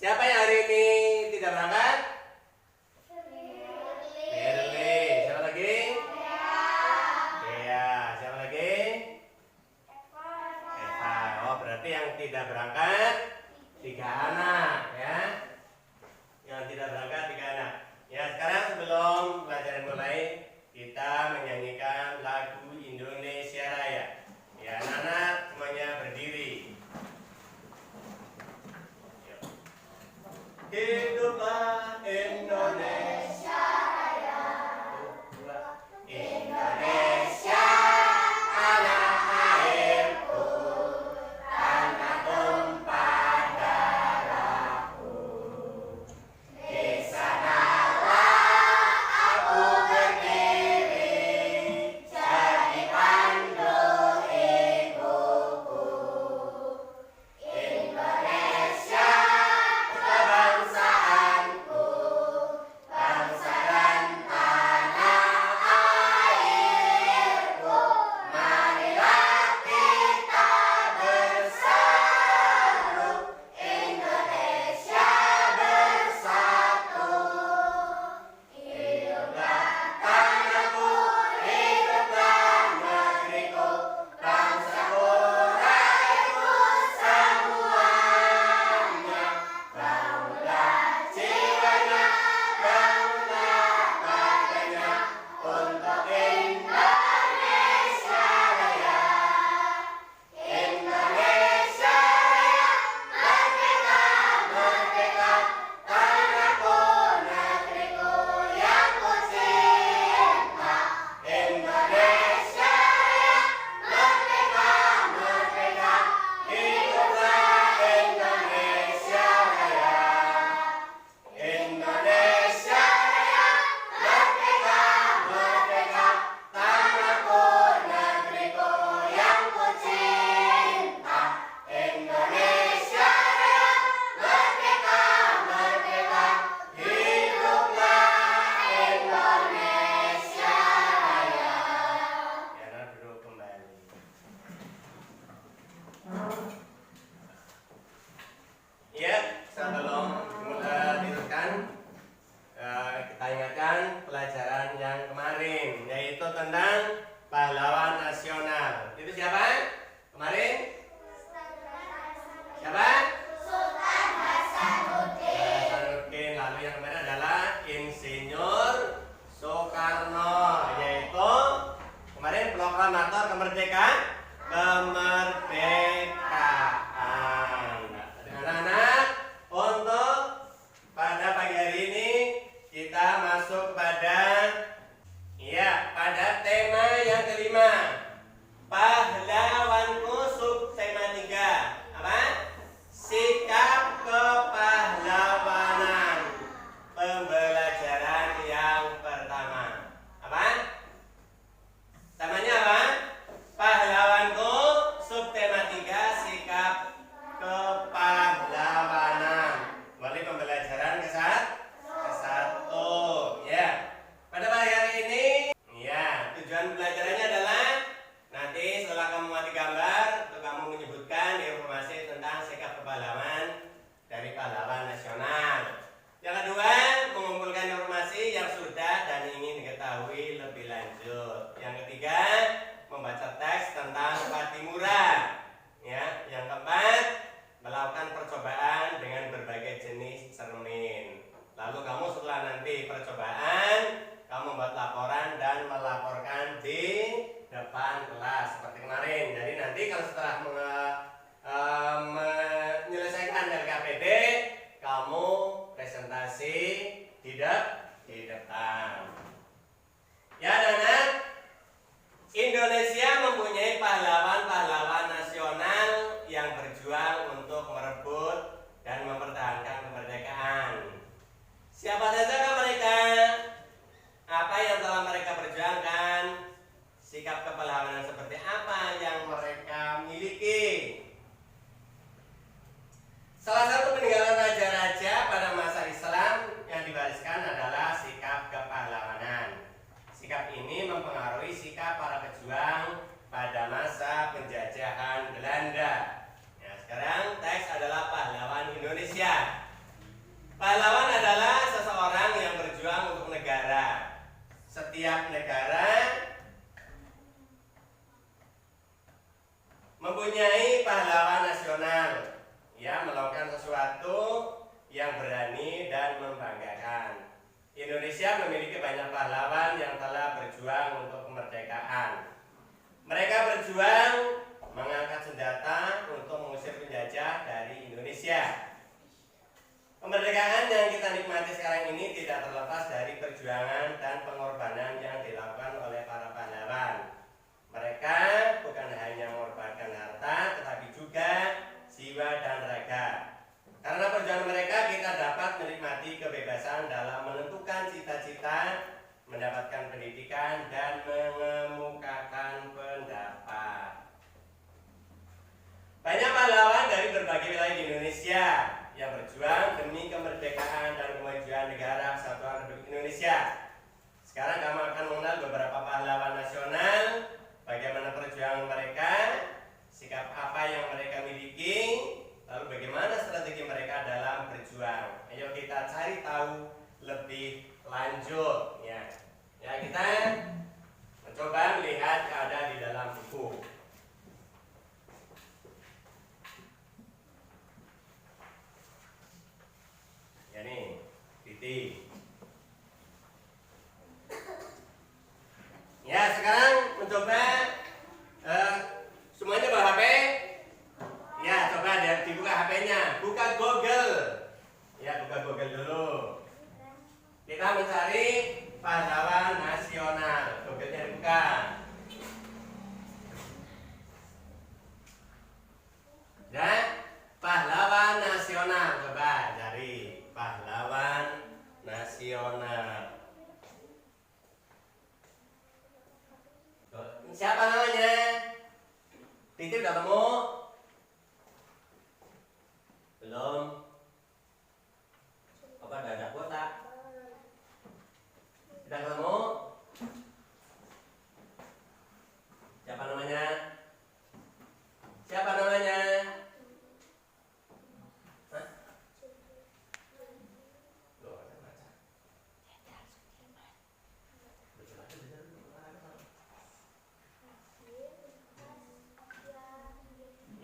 Siapa yang hari ini tidak berangkat? Firly. Siapa lagi? Dea. Siapa lagi? Eva. Oh, berarti yang tidak berangkat 3 anak ya. Yang tidak berangkat 3 anak. Ya, sekarang sebelum pelajaran mulai, kita menyanyikan lagu Indonesia Raya. Ya, anak-anak semuanya berdiri. Hiduplah Indonesia Raya. Indonesia tanah airku, tanah tumpah darahku. Di sanalah aku berdiri, jadi pandu ibuku. Indonesia kebangsaanku, bangsa dan tanah airku. Marilah kita bersatu, Indonesia bersatu. Hiduplah tanahku, hiduplah negeriku, bangsaku, rakyatku semuanya. Bangunlah jiwanya, bangunlah partainya, untuk Indonesia Raya. Indonesia Raya, merdeka, merdeka, tanahku, negeriku yang ku cinta. Indonesia Raya, merdeka, merdeka, hiduplah Indonesia Raya. Indonesia Raya, merdeka, merdeka, tanahku, negeriku yang ku cinta. Indonesia Raya, merdeka, merdeka, hiduplah Indonesia Raya. Ya, duduk kembali. Ya, sebelum diteruskan, kita ingatkan pelajaran yang kemarin, yaitu tentang pahlawan nasional. Itu siapa? Kemarin? Siapa? Sultan Hasanuddin. Hasanuddin. Lalu yang kemarin adalah Insinyur Soekarno, yaitu kemarin proklamator kemerdekaan. Anak-anak, untuk pada pagi hari ini kita masuk pada tema yang kelima, pahlawanku, subtema 3. Apa? Sikap kepahlawanan. Pembelajaran yang pertama. Apa? Temanya apa? Pahlawanku, subtema 3, sikap kepahlawanan. Mulai pembelajaran ke-1 ya. Pada pagi hari ini ya, tujuan pelajarannya adalah nanti setelah kamu mati gambar, untuk kamu menyebutkan informasi tentang sikap kepahlawanan dari pahlawan nasional. Yang kedua, mengumpulkan informasi yang sudah dan ingin diketahui lebih lanjut. Yang ketiga, membaca teks tentang Patimura. Ya, yang keempat, melakukan percobaan dengan berbagai jenis cermin. Lalu kamu setelah nanti percobaan, kamu membuat laporan dan melaporkan di depan kelas seperti kemarin. Jadi nanti kalau setelah menyelesaikan LKPD, kamu presentasi di depan. Ya, anak-anak, Indonesia mempunyai pahlawan-pahlawan nasional yang berjuang untuk merebut dan mempertahankan kemerdekaan. Siapa saja mereka? Apa yang telah mereka perjuangkan? Sikap kepahlawanan seperti apa yang mereka miliki? Salah satu peninggalan raja-raja Pahlawan adalah seseorang yang berjuang untuk negara. Setiap negara mempunyai pahlawan nasional yang melakukan sesuatu yang berani dan membanggakan. Indonesia memiliki banyak pahlawan yang telah berjuang untuk kemerdekaan. Mereka berjuang mengangkat senjata untuk mengusir penjajah dari Indonesia. Kemerdekaan yang kita nikmati sekarang ini tidak terlepas dari perjuangan dan pengorbanan yang dilakukan oleh para pahlawan. Mereka bukan hanya mengorbankan harta, tetapi juga jiwa dan raga. Karena perjuangan mereka, kita dapat menikmati kebebasan dalam menentukan cita-cita, mendapatkan pendidikan, dan mengemukakan pendapat. Banyak pahlawan dari berbagai wilayah di Indonesia yang berjuang demi kemerdekaan dan kemajuan negara Kesatuan Republik Indonesia. Sekarang kamu akan mengenal beberapa pahlawan nasional, bagaimana perjuangan mereka, sikap apa yang mereka miliki, lalu bagaimana strategi mereka dalam berjuang. Ayo kita cari tahu lebih lanjut ya. Ya, kita mencoba melihat yang ada di dalam buku. Ya nih, titik. Ya, sekarang mencoba semuanya bawa HP. Ya, coba dibuka HP-nya, buka Google. Ya, buka Google dulu. Kita mencari pahlawan nasional. Google-nya dibuka. Ya, pahlawan nasional. Coba cari pahlawan nasional. Siapa namanya? Titi udah ketemu? Belum? Apa udah ada kuota? Udah ketemu? Siapa namanya? Siapa namanya? Hah? Loh, ada baca.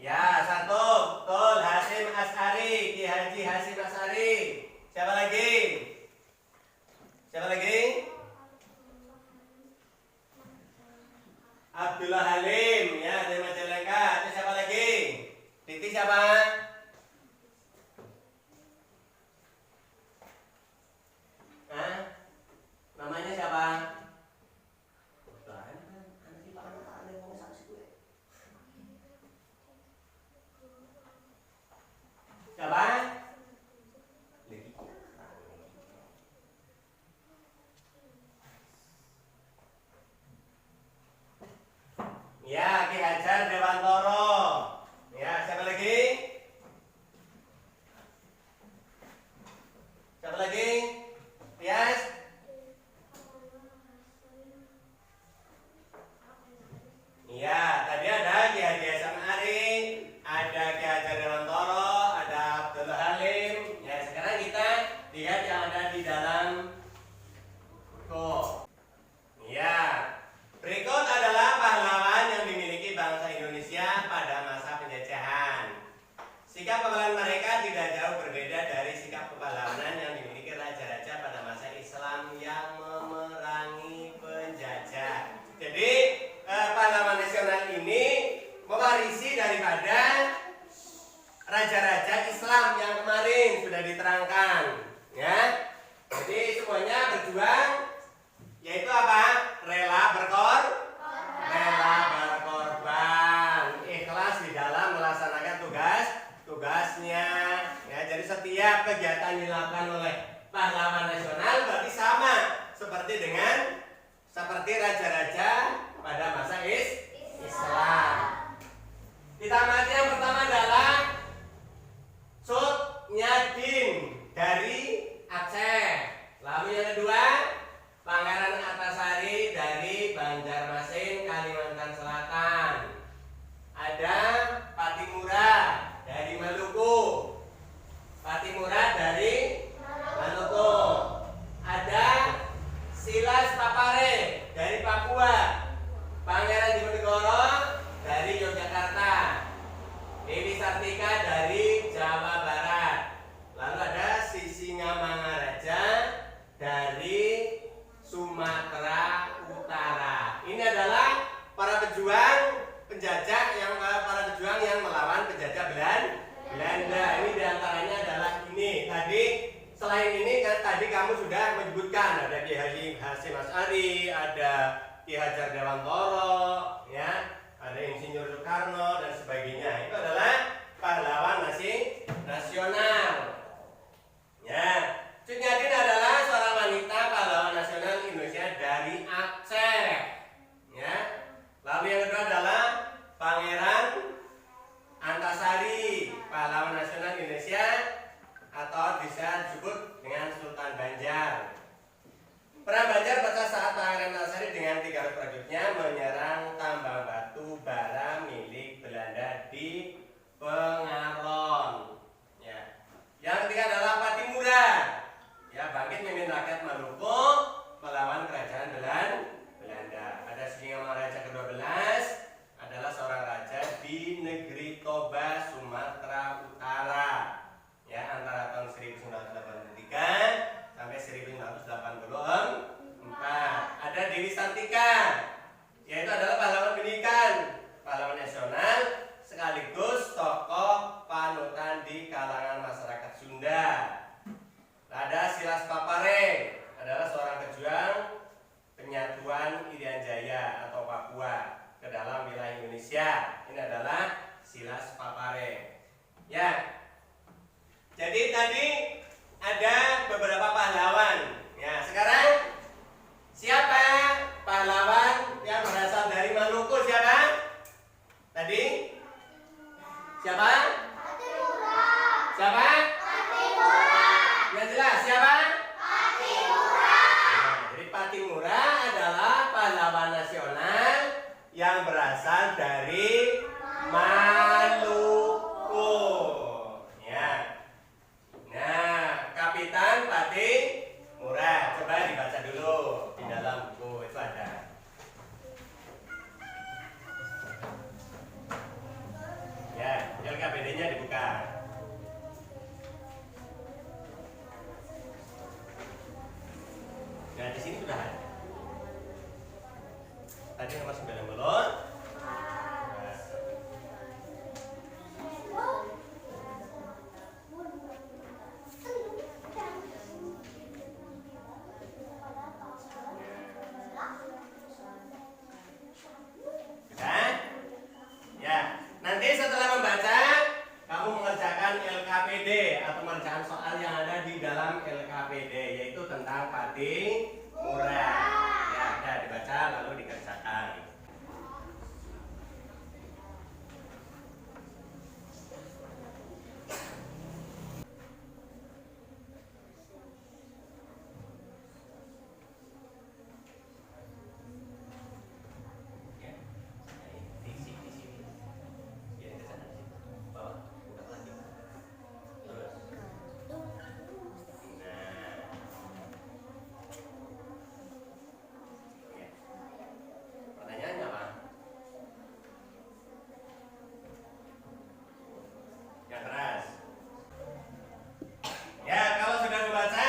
Ya, satu, betul, Hasyim Asy'ari, Ki Haji Hasyim Asy'ari. Siapa lagi? Siapa lagi? Abdullah Halim, ya dari Majalengka. Itu siapa lagi? Titi siapa? Hah? Namanya siapa? Siapa? Ya, Ki Hajar Dewantoro. Ya, siapa lagi? Siapa lagi? Yes. Iya, tadi ada Ki Haji Hasyim Asy'ari, ada Ki Hajar Dewantoro, ada Abdullah Halim. Ya, sekarang kita lihat yang ada di dalam buku. Ya, berikut adalah pahlawan yang dimiliki bangsa Indonesia pada masa penjajahan. Sikap pahlawan mereka tidak jauh berbeda dari sikap kepahlawanan yang dimiliki raja-raja pada masa Islam yang memerangi penjajah. Jadi pahlawan nasional ini mewarisi daripada raja-raja Islam yang kemarin sudah diterangkan, ya. Jadi semuanya berjuang, yaitu apa? Rela berkorban, ikhlas di dalam melaksanakan tugasnya. Ya, jadi setiap kegiatan dilakukan oleh pahlawan nasional berarti sama seperti raja-raja pada masa Islam. Kita amati yang pertama adalah Sut Nyadin dari Aceh. Lalu yang kedua, Pangeran Antasari dari Banjarmasin, Kalimantan Selatan. Ada Patimura dari Maluku. Patimura dari tadi selain ini kan tadi kamu sudah menyebutkan ada Ki Hasyim Asy'ari, ada Ki Hajar Dewantara, ya, ada Insinyur Soekarno dan sebagainya. Itu adalah pahlawan nasional. Ya, Cut Nyatin adalah seorang wanita pahlawan nasional Indonesia dari Aceh. Ya. Lalu yang kedua adalah Pangeran Antasari, pahlawan nasional Indonesia atau bisa disebut dengan Sultan Banjar. Perang Banjar pecah saat Pangeran Antasari dengan 300 prajuritnya menyerang tambang batu bara milik Belanda di Pengalon. Ya. Yang ketiga adalah Patimura. Ya, bangkit memimpin rakyat Maluku melawan kerajaan Belanda. Ada Singamaraja ke-12 adalah seorang raja di negeri Toba, Sumatera Utara. Ya, antara tahun 1983 sampai 1984. Ada Dewi Sartika, yaitu adalah pahlawan pendidikan, pahlawan nasional sekaligus tokoh panutan di kalangan masyarakat Sunda. Ada Silas Papare, adalah seorang pejuang penyatuan Irian Jaya atau Papua ke dalam wilayah Indonesia. Ini adalah Silas Papare. Ya. Jadi tadi ada beberapa pahlawan. Ya, sekarang siapa pahlawan yang berasal dari Maluku? Siapa? Tadi? Siapa? Patimura. Siapa? Patimura. Yang jelas siapa? Patimura. Nah, jadi Patimura adalah pahlawan nasional yang berasal dari Maluku. Ya. Nah, Kapitan Patimura. Coba dibaca dulu di dalam buku itu ada. Ya, LKPD-nya dibuka. Nah, di sini sudah ada. Tadi nomor 90. Nah, sudah? Ya, nanti setelah membaca, kamu mengerjakan LKPD atau mengerjakan soal yang ada di dalam LKPD, yaitu tentang Patimura. Ya, sudah dibaca lalu dikerjakan. Ya, di sini. Ya, ke sana sini. Bawah, buka lagi. Terus. Nah. Ya. Pertanyaannya apa? Yang keras. Ya, kalau sudah membaca,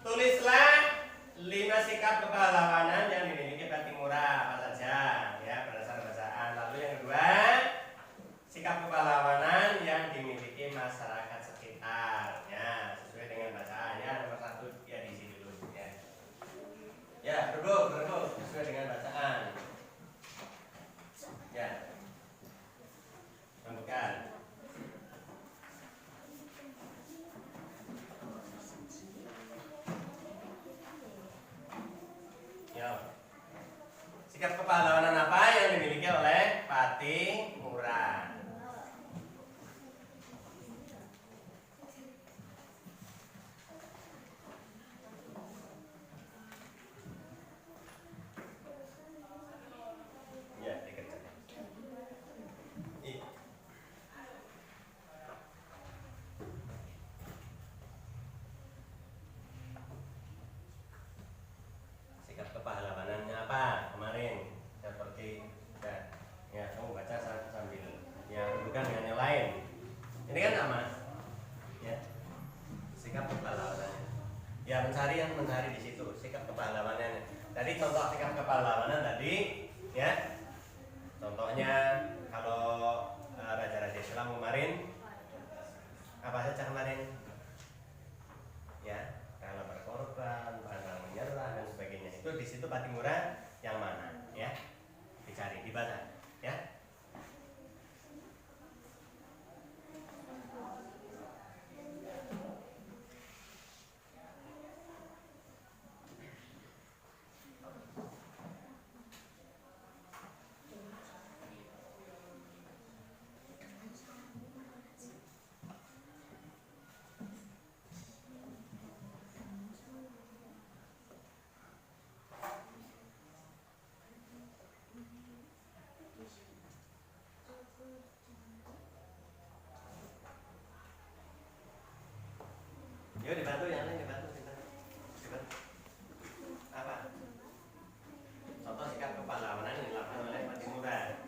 tulislah 5 sikap kepahlawanan yang dimiliki Patimura apa saja, ya, berdasarkan bacaan. Lalu yang kedua, sikap kepahlawanan yang dimiliki masyarakat sekitar, ya, sesuai dengan bacaannya. Nomor 1 ya diisi dulu, ya. Ya, berbuk, sesuai dengan bacaan. Ya, renungkan. Ya. Sikap kepahlawanan apa yang dimiliki oleh Patimura? Ya, dikerjakan. Iya. Sikap kepahlawanannya apa kemarin? Seperti ya, kamu baca sambil ya bukan dengan yang lain. Ini kan sama. Ya. Sikap kepahlawanannya. Ya, mencari di situ sikap kepahlawanannya. Tadi contoh sikap kepahlawanan tadi, ya. Contohnya kalau raja-raja Islam kemarin apa saja kemarin? Yuk dibantu yang lain, dibantu. Apa? Contoh sikap kepahlawanan yang dilakukan oleh Patimura.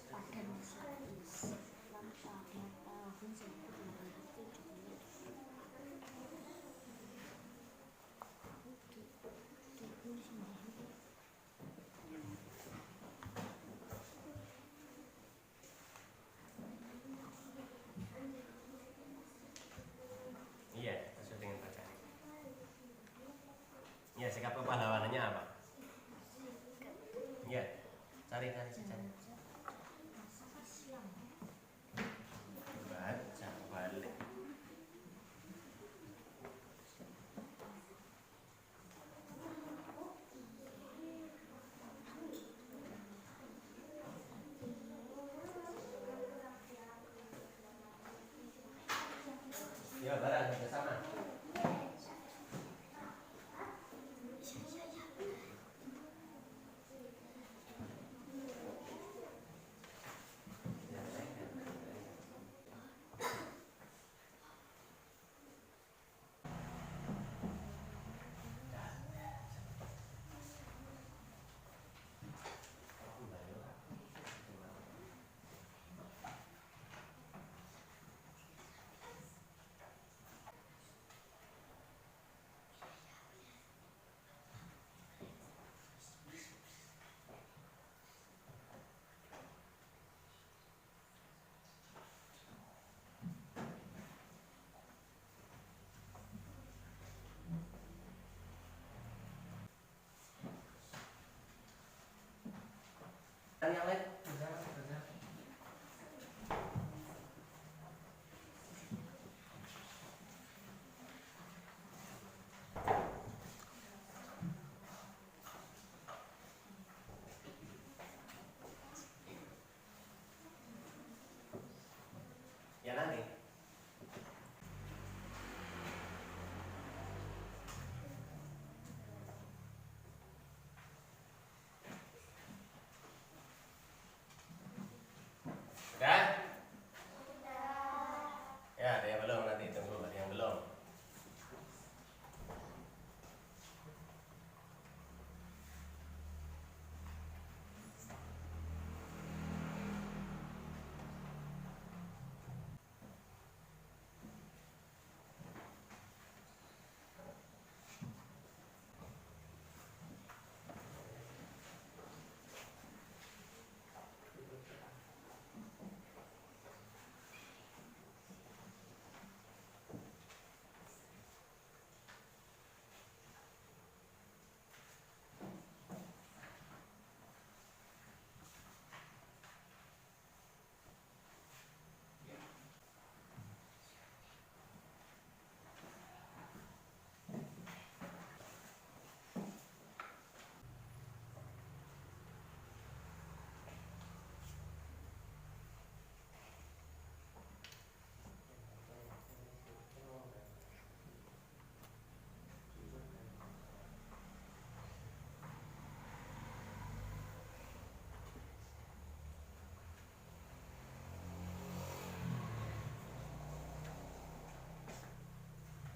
Pada masa Islam pada tahun 1917. Iya, sesuai dengan bacaan. Iya, sikap kepahlawanannya apa? Iya, cari. Baca balik. Ya, barang bersama. Dan yang lain bersama. Ya nanti. Sudah? Ya, ada yang belum, nanti tunggu, ada yang belum.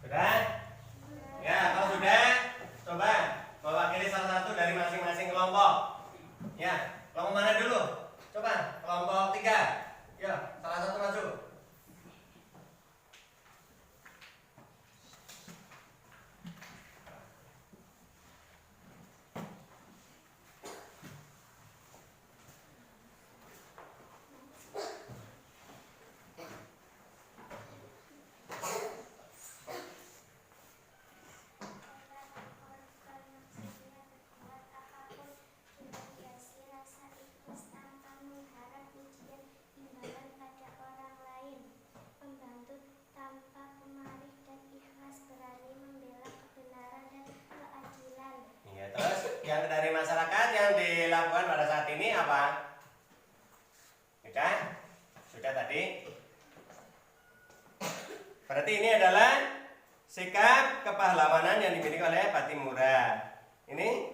Sudah? Ya, kalau sudah, coba mewakili salah satu dari masing-masing kelompok. Ya, kelompok mana dulu? Coba, kelompok 3. Ya, salah satu maju. Iya, terus yang dari masyarakat yang dilakukan pada saat ini apa? Sudah? Sudah tadi? Berarti ini adalah sikap kepahlawanan yang dimiliki oleh Patimura. Ini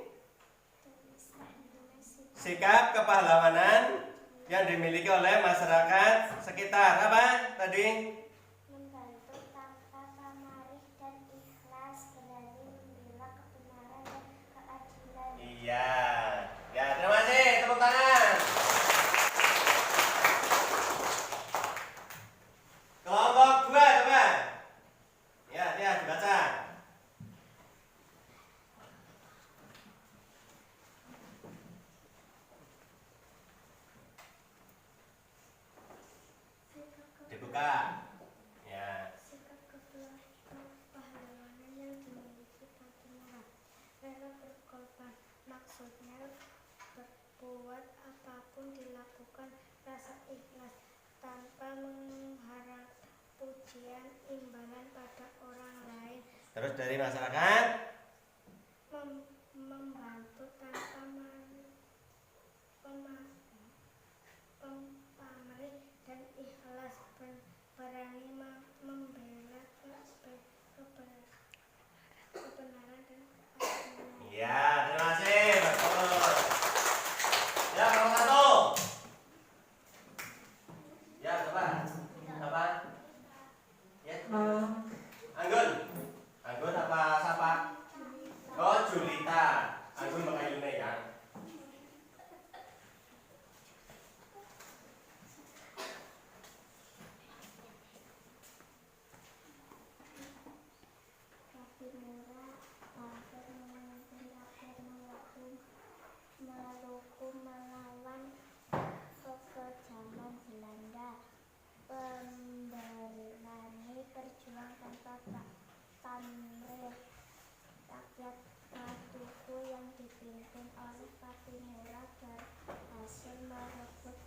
sikap kepahlawanan yang dimiliki oleh masyarakat sekitar. Apa tadi? Membantu tanpa pamrih dan ikhlas, berani membela kebenaran dan keadilan. Iya. Ya, terima kasih. Tepuk tangan. Kelompok 2 coba. Ya, dibaca. Dibuka. Ya. Sikap kepahlawanan yang dimiliki Bati Murad, rela berkorban, maksudnya berbuat apapun dilakukan rasa ikhlas tanpa mengharap pujian imbalan pada orang lain. Terus dari masyarakat? Membantu tanpa pamrih dan ikhlas, berani membela kebenaran dan keadilan. Iya, terima kasih. Betul. Ya, nomor 1. Ya, coba. Siapa? Ya. Anggun. Anggun apa siapa? Oh, Julita. Anggun Makayune ya. Bati Murad hampir memimpin rakyat Maluku melawan kekejaman Belanda. Pemberani berjuang tanpa pamrih. Rakyat Maluku yang dipimpin oleh Bati Murad berhasil merebut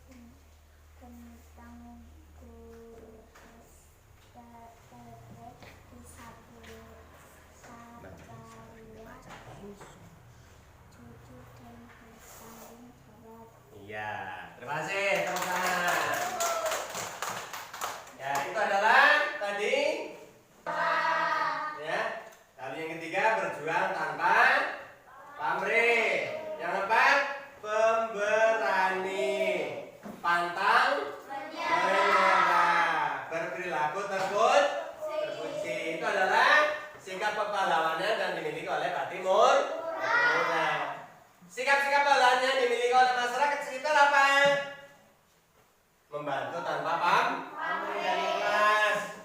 bentang di Sakaria, Cucu dan bersaing berat. Iya, terima kasih. Tepuk tangan. Ya, itu adalah tadi. Ya. Lalu yang ketiga berjuang tanpa pamrih. Yang keempat pemberani, pantang menyerah, berperilaku terpuji. Itu adalah sikap kepahlawanan yang dimiliki oleh Bati Murad. Sikap-sikap pahlawan yang dimiliki oleh masyarakat sekitar apa? Membantu tanpa pamrih dan ikhlas,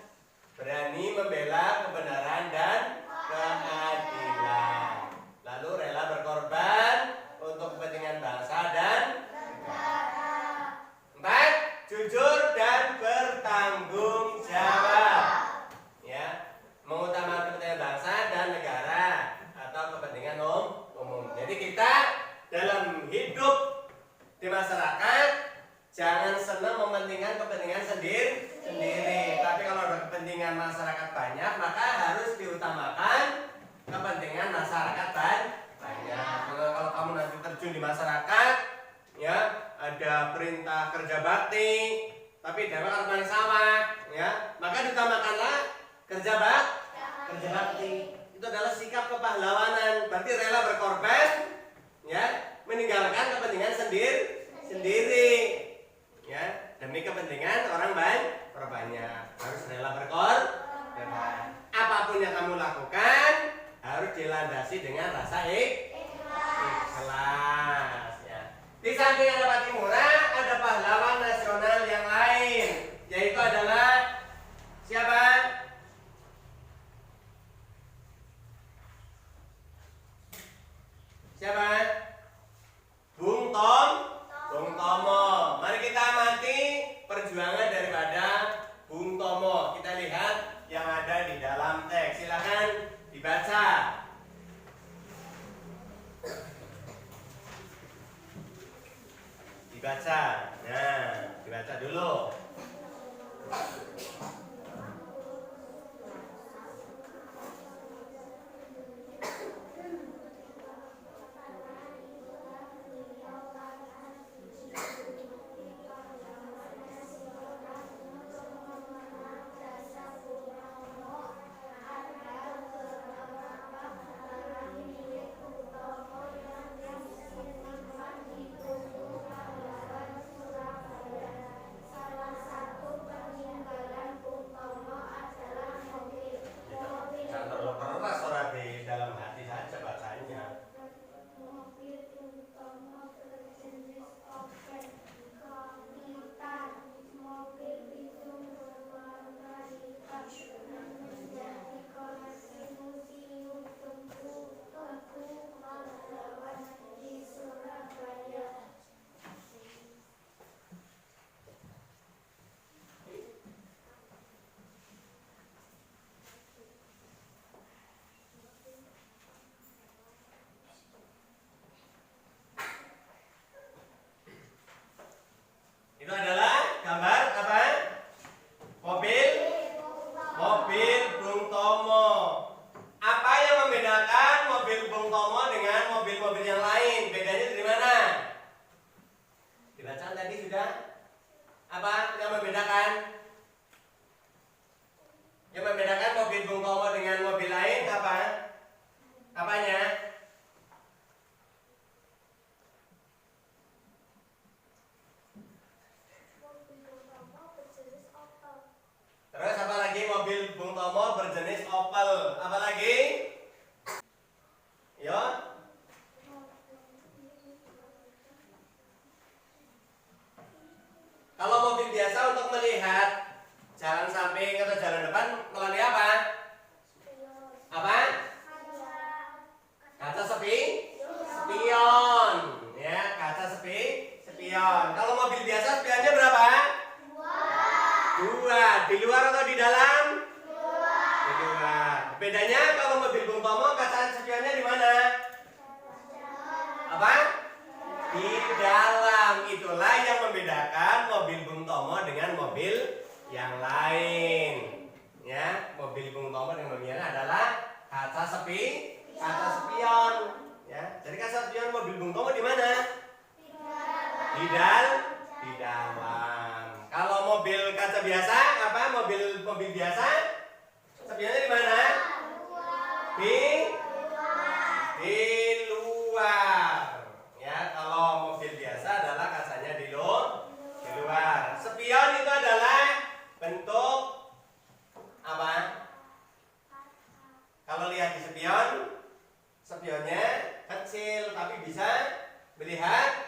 berani membela kebenaran dan keadilan, lalu rela berkorban untuk kepentingan bangsa dan negara. 4. Jujur dan bertanggung jawab. Ya, mengutamakan kepentingan bangsa dan negara atau kepentingan umum. Jadi kita dalam hidup di masyarakat jangan senang mementingkan kepentingan sendiri. Tapi kalau ada kepentingan masyarakat banyak, maka harus diutamakan kepentingan masyarakat banyak. Kalau kamu nanti terjun di masyarakat, ya ada perintah kerja bakti, tapi dapat harus sama, ya maka diutamakanlah kerja bakti. Itu adalah sikap kepahlawanan. Berarti rela berkorban, ya meninggalkan kepentingan sendiri, ya demi kepentingan orang banyak. Harus rela berkorban. Apapun yang kamu lakukan harus dilandasi dengan rasa ikhlas. Ya. Di samping ada Bati Murad, ada pahlawan nasional yang lain, yaitu adalah siapa? Siapa? Bung Tomo. Mari kita amati perjuangan daripada Bung Tomo. Kita lihat yang ada di dalam teks. Silakan dibaca. Nah, dibaca dulu. melihat jalan samping atau jalan depan melalui apa? Apa? Kaca spion. Ya, kaca spion. Kalau mobil biasa spionnya berapa? Dua. Di luar atau di dalam? Di luar. Bedanya kalau mobil Bung Tomo kaca spionnya di mana? Apa? Di dalam. Itulah yang membedakan mobil Bung Tomo dengan mobil yang lain. Ya, mobil Bung Tomo dengan mobil yang lain adalah kaca spion. Ya, jadi kaca spion mobil Bung Tomo di mana? Di dalam. Kalau mobil kaca biasa, apa? Mobil biasa, spionnya di mana? Di luar. Ya, kalau mobil biasa adalah kacanya di luar. Spion itu adalah bentuk apa? Kalau lihat di spionnya kecil tapi bisa melihat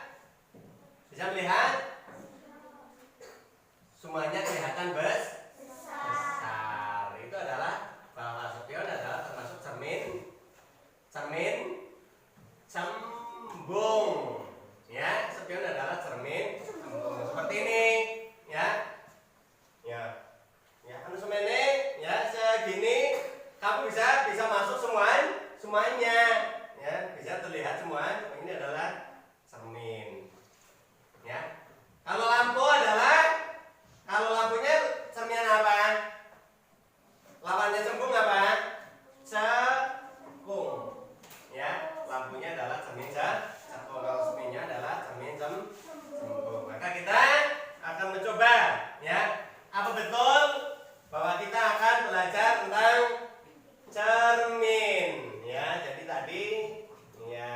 semuanya kelihatan besar. Itu adalah bahwa spion adalah termasuk cermin cembung. Ya, spion adalah cermin cembung seperti ini. Ya, semennya ya segini, kamu bisa masuk semuanya. Ya, bisa terlihat semua. Ini adalah cermin. Ya. Kalau lampunya cermin apa? Lampunya cembung apa? Cekung. Ya, lampunya adalah cermin cekung. Kalau cerminnya adalah cermin cembung. Maka kita akan mencoba, ya. Apa betul bahwa kita akan belajar tentang cermin? Ya, jadi tadi ya,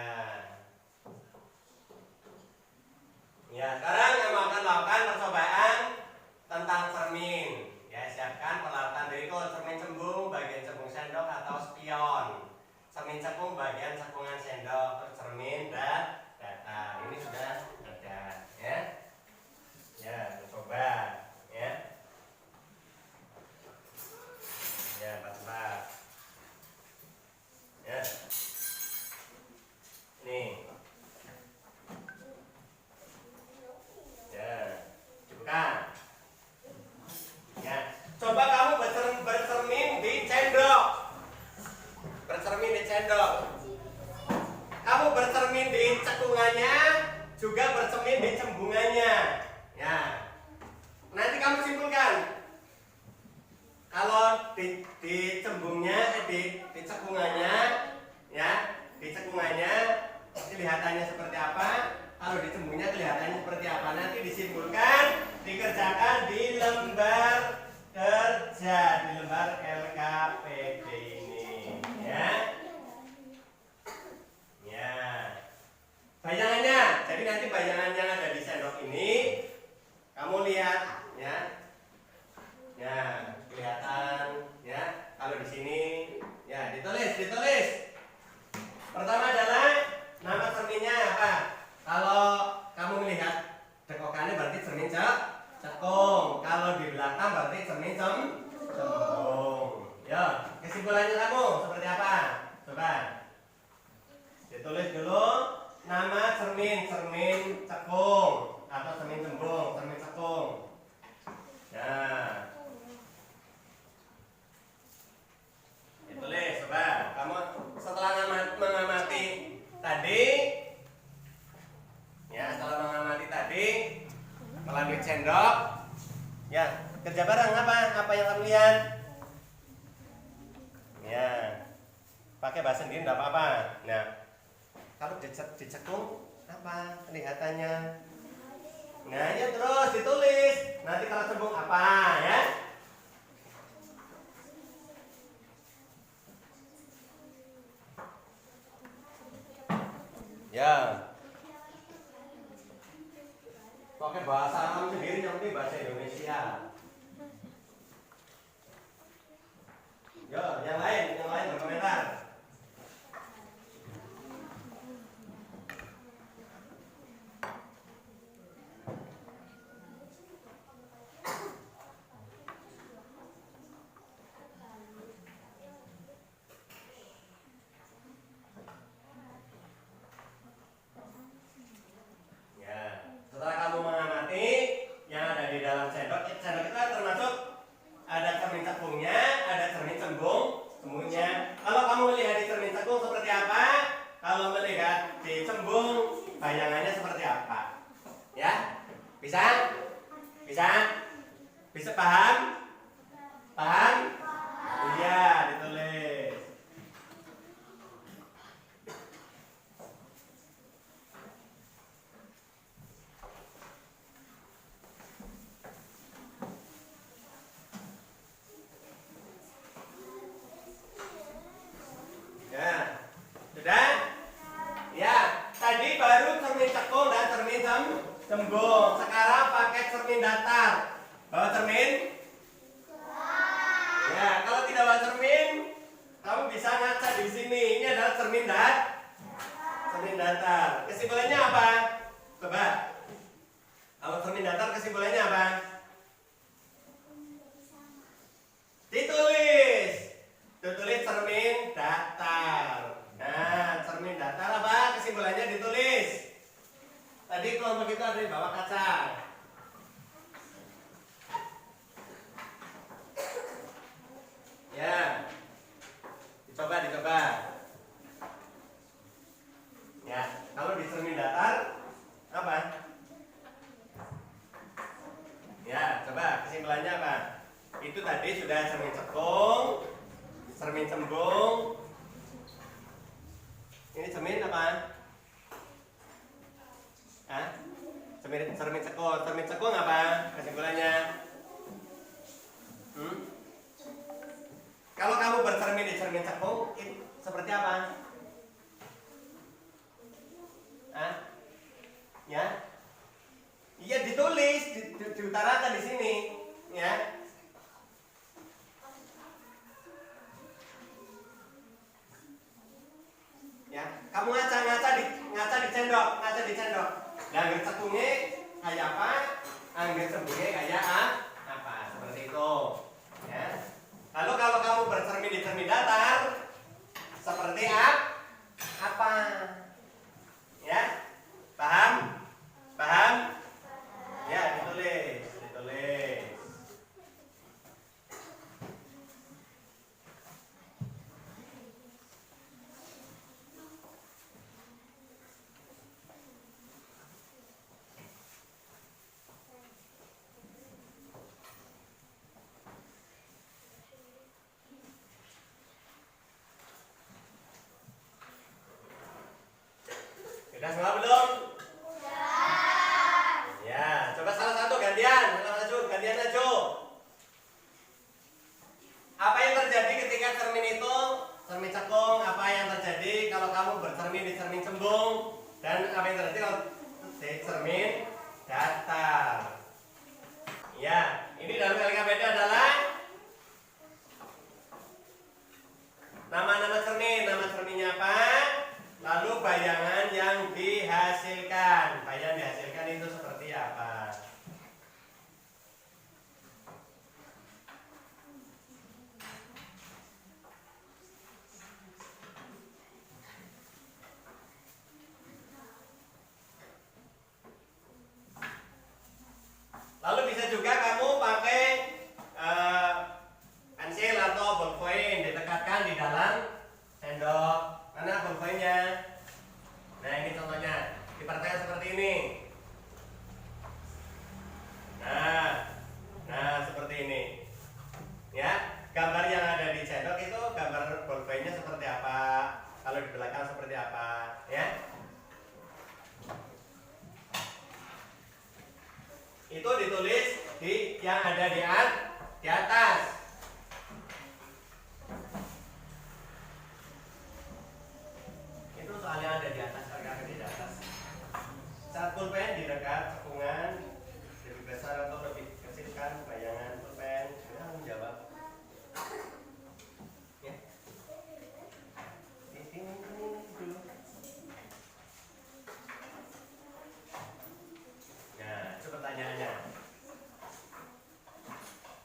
sekarang kamu akan melakukan percobaan tentang cermin. Ya, siapkan peralatan berikut: cermin cembung, bagian cembung sendok atau spion. Cermin cekung, bagian cekungan sendok, cermin datar. Ini sudah ada, ya. Ya, coba, ya. Ya, 44. Ya. Nih. Bukan. Ya, coba kamu bercermin di cendok. Kamu bercermin di cekungannya, juga bercermin di cembungannya. Ya. Nanti kamu simpulkan. Kalau di cembungnya, di cekungannya, ya, di cekungannya kelihatannya seperti apa? Kalau di cembungnya kelihatannya seperti apa? Nanti disimpulkan, dikerjakan di lembar kerja, di lembar LKPD ini, ya. Ya. Bayangannya, jadi nanti bayangan yang ada di sendok ini kamu lihat, ya. Ya, kelihatan, ya. Kalau di sini, ya, ditulis. Pertama adalah nama cerminnya apa? Kalau kamu melihat dekokannya berarti cermin cekung. Kalau di belakang berarti cermin cembung. Ya, kesimpulannya kamu seperti apa? Coba ditulis dulu nama cermin cekung atau cermin cembung, cermin cekung. Ya, ditulis. Coba kamu setelah mengamati tadi. Ya, setelah mengamati tadi melalui sendok, ya, kerja bareng apa yang kamu lihat? Ya, pakai bahasa sendiri tidak apa-apa. Nah, kalau dicekung apa kelihatannya? Nah, ya terus ditulis. Nanti kalau cembung apa, ya? Ya. Pakai bahasa kamu sendiri, yang penting bahasa Indonesia. Yo, yang lain berkomentar. seperti apa. Ya? Bisa? Bisa? Bisa paham? Paham? Iya, ditulis. Ya, sudah? Ya, tadi baru cermin cekung dan cermin cembung. Sekarang pakai cermin datar. Bawa cermin? Ya, kalau tidak bawa cermin, kamu bisa ngaca di sini. Ini adalah cermin datar. Kesimpulannya apa? Coba. Kalau cermin datar kesimpulannya apa? Ditulis. Ditulis cermin datar. Nah, cermin datar apa? Kesimpulannya ditulis. Tadi kelompok itu ada di bawah kaca. Ya, dicoba. Ya, kalau di cermin datar apa? Ya, coba kesimpulannya apa? Itu tadi sudah cermin cekung, cermin cembung. Ini cermin apa? Hah? Cermin cekung apa? Kesimpulannya? Kalau kamu bercermin di cermin cekung, seperti apa? Hah? Ya? Iya, ditulis, diutarakan di sini, ya. Ya, kamu ngaca di cendok. Dan angger cekungnya kayak apa? Angger cembungnya kayak apa? Seperti itu. Ya. Lalu kalau kamu bercermin di cermin datar, seperti apa? Ya, paham? Ya, ditulis. Sudah semua belum? Ya, coba salah satu gantian aja. Apa yang terjadi ketika cermin cekung? Apa yang terjadi kalau kamu bercermin di cermin cembung? Dan apa yang terjadi kalau di cermin datar? Ya, ini dalam LKPD adalah nama cerminnya apa? Lalu bayangan yang dihasilkan. Bayangan dihasilkan itu seperti apa? Lalu bisa juga kamu pakai pensil atau ballpoint, ditekatkan di dalam sendok. Mana ballpointnya? Nah, ini contohnya. Dipertekan seperti ini. Nah, seperti ini. Ya, gambar yang ada di sendok itu gambar ballpointnya seperti apa? Kalau di belakang seperti apa? Ya. Itu ditulis di yang ada di atas. Itu soalnya ada di atas, di atas. Saat pulpen di dekat cekungan, lebih besar atau lebih kecilkan bayangan pulpen. Ya, menjawab. Ya. Ini dulu. Nah, itu pertanyaannya.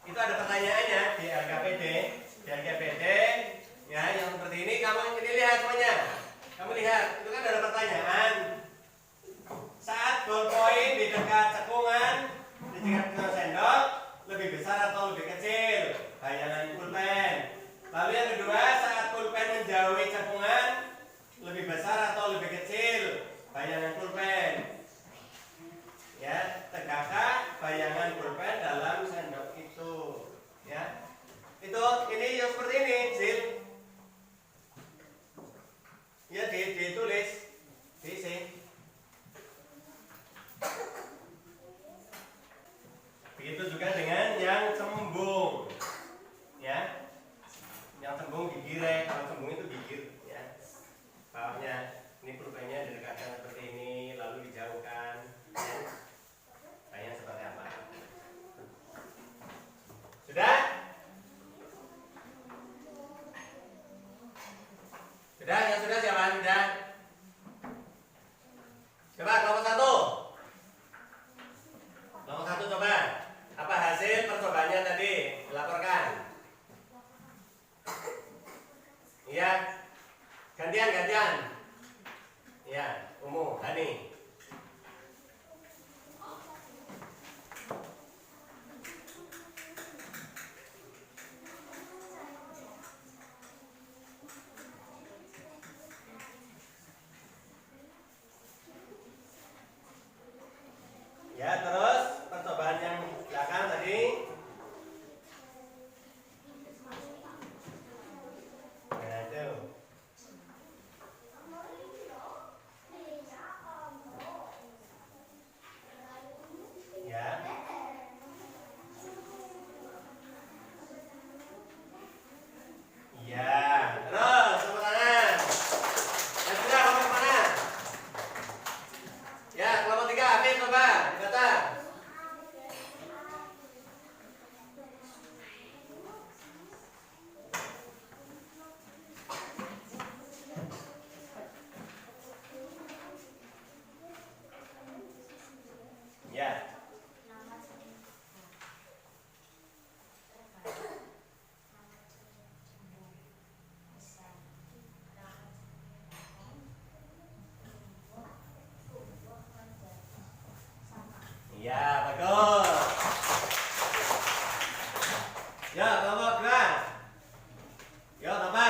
Itu ada pertanyaannya di LKPD. Ya, yang seperti ini kamu ini lihat semuanya. Kamu lihat, itu kan ada pertanyaan. Saat ballpoint di dekat cekungan, di dekat sendok, lebih besar atau lebih kecil? Bayangan pulpen. Lalu yang kedua, saat pulpen menjauhi cekungan, lebih besar atau lebih kecil? Bayangan pulpen. Ya, kelompok 3 Afif coba baca. Ya. Ya, bagus. Ya, kelompok 2. Yuk, coba.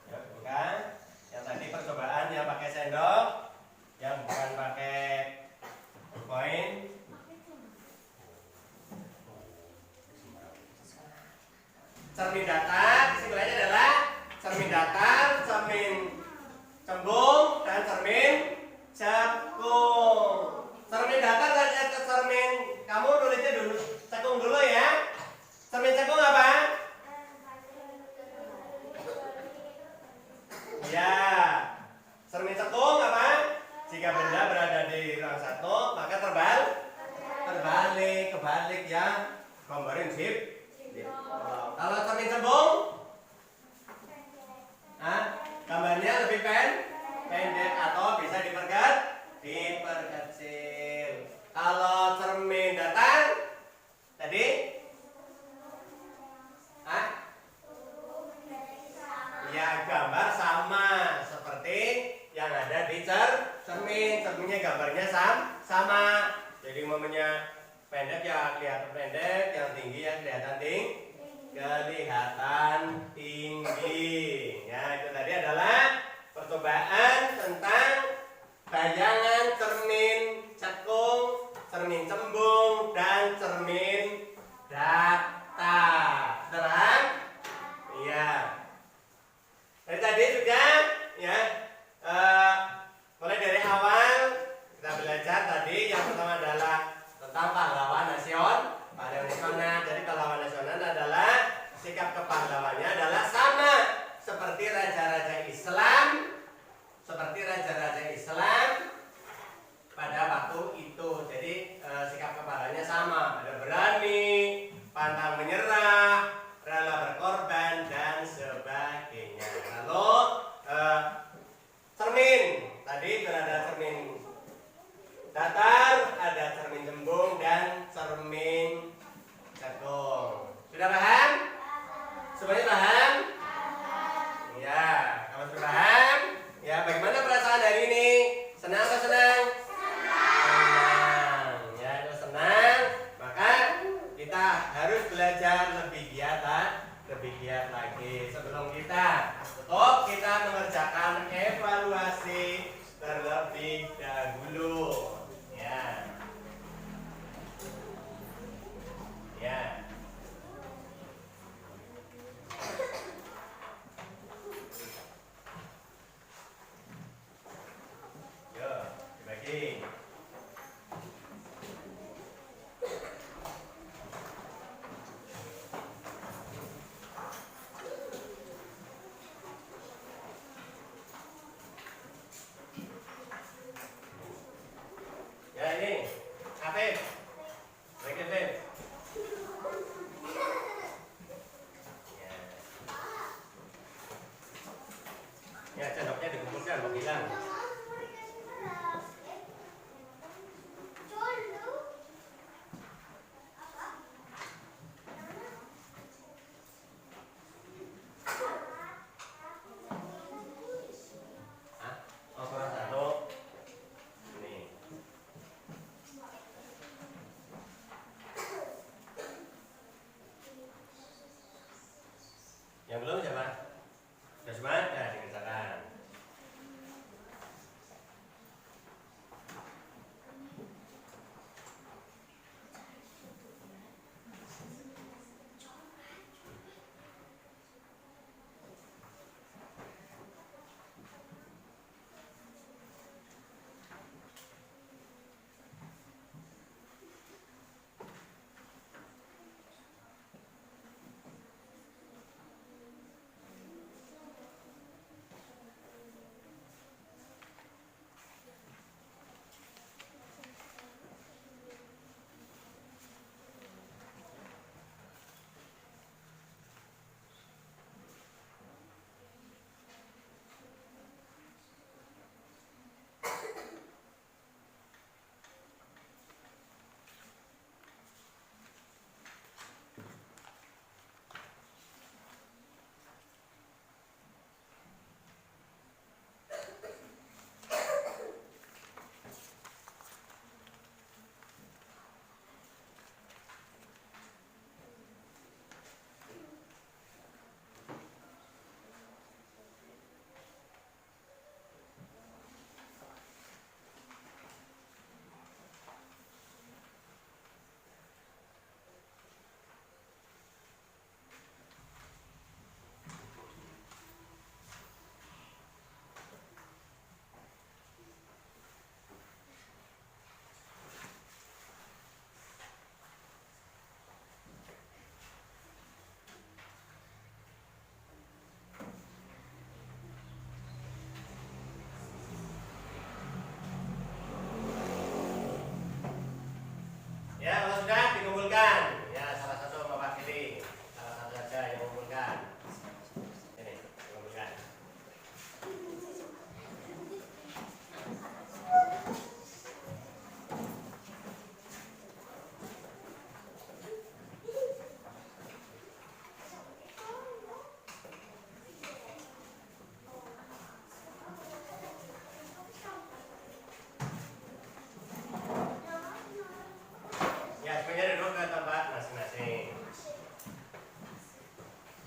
Ya, bukan. Yang tadi percobaan yang pakai sendok, yang bukan pakai koin. Cermin datar, kesimpulannya adalah cermin datar, cermin cembung, dan cermin cekung. Cermin datar dan cermin, kamu nulisnya dulu, cekung dulu ya. Cermin cekung apa? Ya, cermin cekung apa? Jika benda berada di ruang satu, maka kebalik ya. Gambarin sip. Kalau cermin cembung, gambarnya lebih pendek atau bisa diperkecil. Kalau cermin datar, tadi, ya gambar sama seperti yang ada di cermin. Cerminnya gambarnya sama. Jadi momennya pendek ya kelihatan pendek, yang tinggi ya kelihatan tinggi. Ya, itu tadi adalah percobaan tentang bayangan cermin cekung, cermin cembung, dan cermin datar. Terang? Iya. Dari tadi juga ya, mulai dari awal kita belajar tadi yang pertama adalah tentang pahlawan nasional. Jadi pahlawan nasional adalah sikap kepahlawannya adalah sama seperti raja-raja Islam pada waktu itu. Jadi sikap kepahlawannya sama, ada berani, pantang menyerah, rela berkorban, dan sebagainya. Lalu cermin, tadi berada cermin datar, ada cermin cembung, dan cermin cekung. Sudah paham? Semuanya paham? Ya, kalau sudah paham, ya bagaimana perasaan hari ini? Senang atau senang? Senang. Ya, kalau senang, maka kita harus belajar lebih giat lagi. Sebelum kita mengerjakan evaluasi terlebih dahulu. Ya.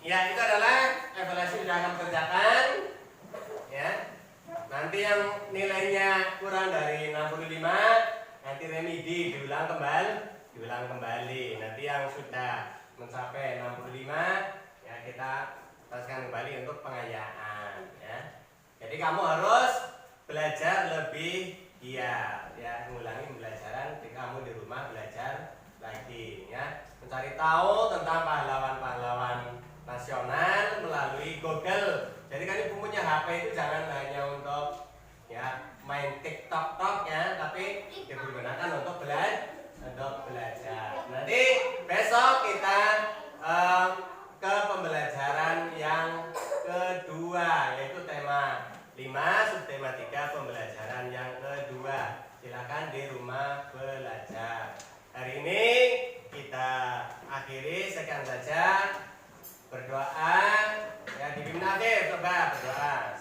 Ya, itu adalah evaluasi sudah kamu kerjakan. Ya. Nanti yang nilainya kurang dari 65 nanti remedi diulang kembali. Nanti yang sudah mencapai 65 ya kita teruskan kembali untuk pengayaan ya. Jadi kamu harus belajar lebih giat ya, mengulangi pembelajaran ketika kamu di rumah belajar lagi ya. Mencari tahu tentang pahlawan-pahlawan nasional melalui Google. Jadi kan ibu punya HP itu jangan hanya untuk ya main TikTok ya, tapi digunakan untuk belajar. Nanti besok kita ke pembelajaran yang kedua, yaitu tema 5 subtema 3 pembelajaran yang kedua. Silakan di rumah belajar. Hari ini kita akhiri sekian saja. Berdoa ya, dipimpin akhir, coba berdoa.